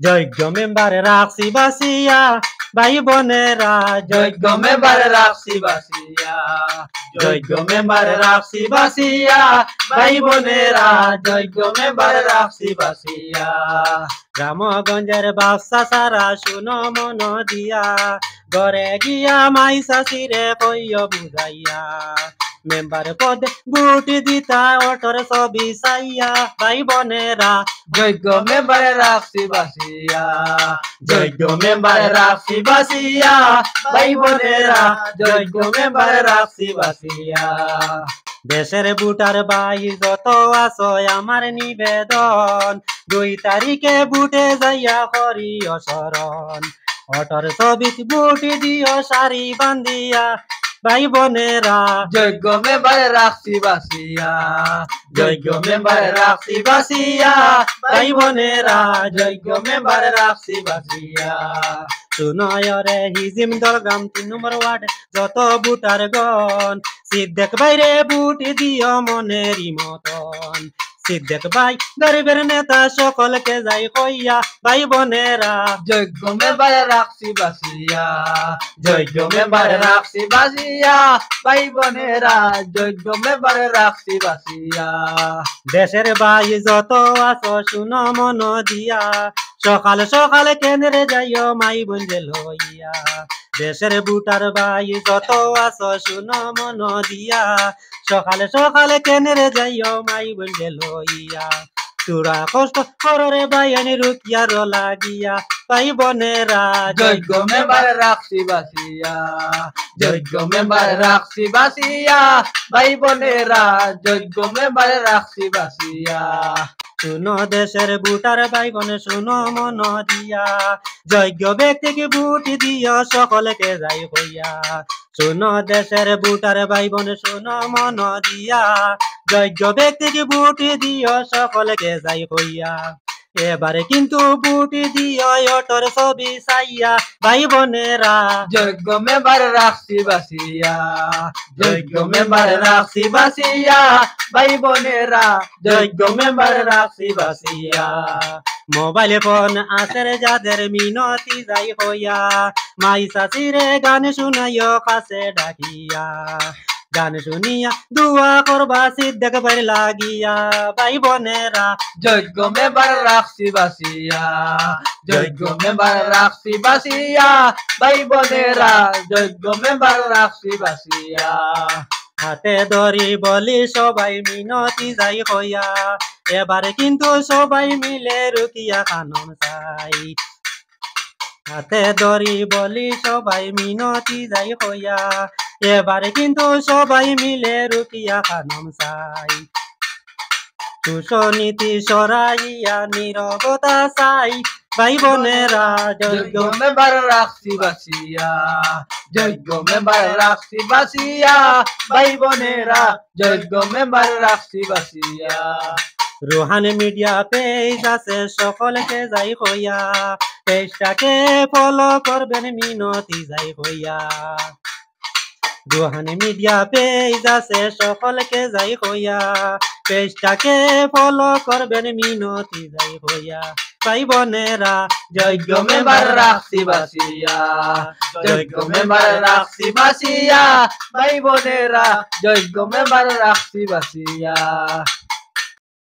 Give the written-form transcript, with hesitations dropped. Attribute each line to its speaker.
Speaker 1: যোগ্য মেম্বারে রাখছি বাসিয়া ভাই বোনেরা যোগ্য মেম্বারে রাখছি বাসিয়া যোগ্য মেম্বারে রাখছি বাসিয়া ভাই বোনেরা যোগ্য মেম্বারে রাখছি বাসিয়া রামগঞ্জের বাদশা সারা শুনো মন দিয়া ঘরে গিয়া মাই শাশিরে কইয় বুঝাইয়া মেম্বার পদে ভোট দিতা অটর ছবি চাইয়া ভাই বোনেরা যোগ্য মেম্বারে রাখছি বাসিয়া যোগ্য মেম্বারে রাখছি বাসিয়া ভাই বোনেরা যোগ্য মেম্বারে রাখছি বাসিয়া দেশের ভোটার ভাই যত আছো আমার নিবেদন 2 তারিখে ভোটে যাইয়া করিও স্মরণ অটর ছবিত ভোট দিও সারি বান্ধিয়া ভাই বোনেরা যোগ্য মেম্বারে রাখছি বাসিয়া যোগ্য মেম্বারে রাখছি বাসিয়া ভাই বোনেরা যোগ্য মেম্বারে রাখছি বাসিয়া শুনয়রে হিজিম দলগ্রাম 3 নম্বর ওয়ার্ড যত ভোটার গণ সিদ্দেক বাইরে ভোট দিও মনেরই মতন সিদ্দেক ভাই গরিবের নেতা সকলকে যাই কইয়া ভাই বোনেরা যোগ্য মেম্বারে রাখছি বাসিয়া যোগ্য মেম্বারে রাখছি বাসিয়া ভাই বোনেরা যোগ্য মেম্বারে রাখছি বাসিয়া দেশের ভাই যত আছো শুনো মন দিয়া সকাল সকালে কেন্দ্রে যাইও মাই বোনকে লইয়া দেশের ভোটার ভাই যত আছো শুনো মন দিয়া সকালে সকালে কেন্দ্রে যাইও মাই বোনকে লইয়া তোরা কষ্ট কররে বাইনি রুকিয়ার লাগিয়া ভাই বোনেরা যোগ্য মেম্বারে রাখছি বাসিয়া যোগ্য মেম্বারে রাখছি বাসিয়া ভাই বোনেরা যোগ্য মেম্বারে রাখছি বাসিয়া শুনো দেশের ভোটার ভাই বোনে শুনো মন দিয়া যোগ্য ব্যক্তিকে ভোট দিও সকলকে যাই হইয়া শুনো দেশের ভোটার ভাই বোনে শুনো মন দিয়া যোগ্য ব্যক্তিকে ভোট দিও সকলকে যাই হইয়া এবারে কিন্তু ভোট দিও অটর ছবি চাইয়া ভাই বোনেরা যোগ্য মেম্বারে রাখছি বাসিয়া যোগ্য মেম্বারে রাখছি বাসিয়া ভাই বোনেরা যোগ্য মেম্বারে রাখছি বাসিয়া মোবাইল ফোন আছে যাদের মিনতি যাই হইয়া মাই শাশিরে গান শুনাইও কাছে ডাকিয়া গান শুনিয়া দুয়া করবা সিদ্দেক ভাই লাগিয়া ভাই বোনেরা যোগ্য মেম্বার রাখছি বাসিয়া যোগ্য মেম্বার রাখছি বাসিয়া ভাই বোনেরা যোগ্য মেম্বার রাখছি বাসিয়া হাতে ধরি বলি সবাই মিনতি যাই হইয়া এবারে কিন্তু সবাই মিলে রুকিয়া কানন চাই হাতে ধরি বলি সবাই মিনতি যাই হইয়া এবারে কিন্তু সবাই মিলে রুকিয়া খানম চাই সুনীতি সরাইয়া নীরবতা চাই ভাই বোনেরা যোগ্য মেম্বার রাখছি বাসিয়া যোগ্য মেম্বার রাখছি বাসিয়া ভাই বোনেরা যোগ্য মেম্বার রাখছি বাসিয়া রোহান মিডিয়া পেজ আছে সকলকে যাই হইয়া পেজটাকে ফলো করবেন মিনতি যাই হইয়া রোহান মিডিয়া পেজ আছে সকলকে যাই হইয়া পেজটাকে ফলো করবেন মিনতি যাই হইয়া ভাই বোনেরা যোগ্য মেম্বার রাখছি বাসিয়া যোগ্য মেম্বার রাখছি বাসিয়া ভাই বোনেরা যোগ্য মেম্বার রাখছি বাসিয়া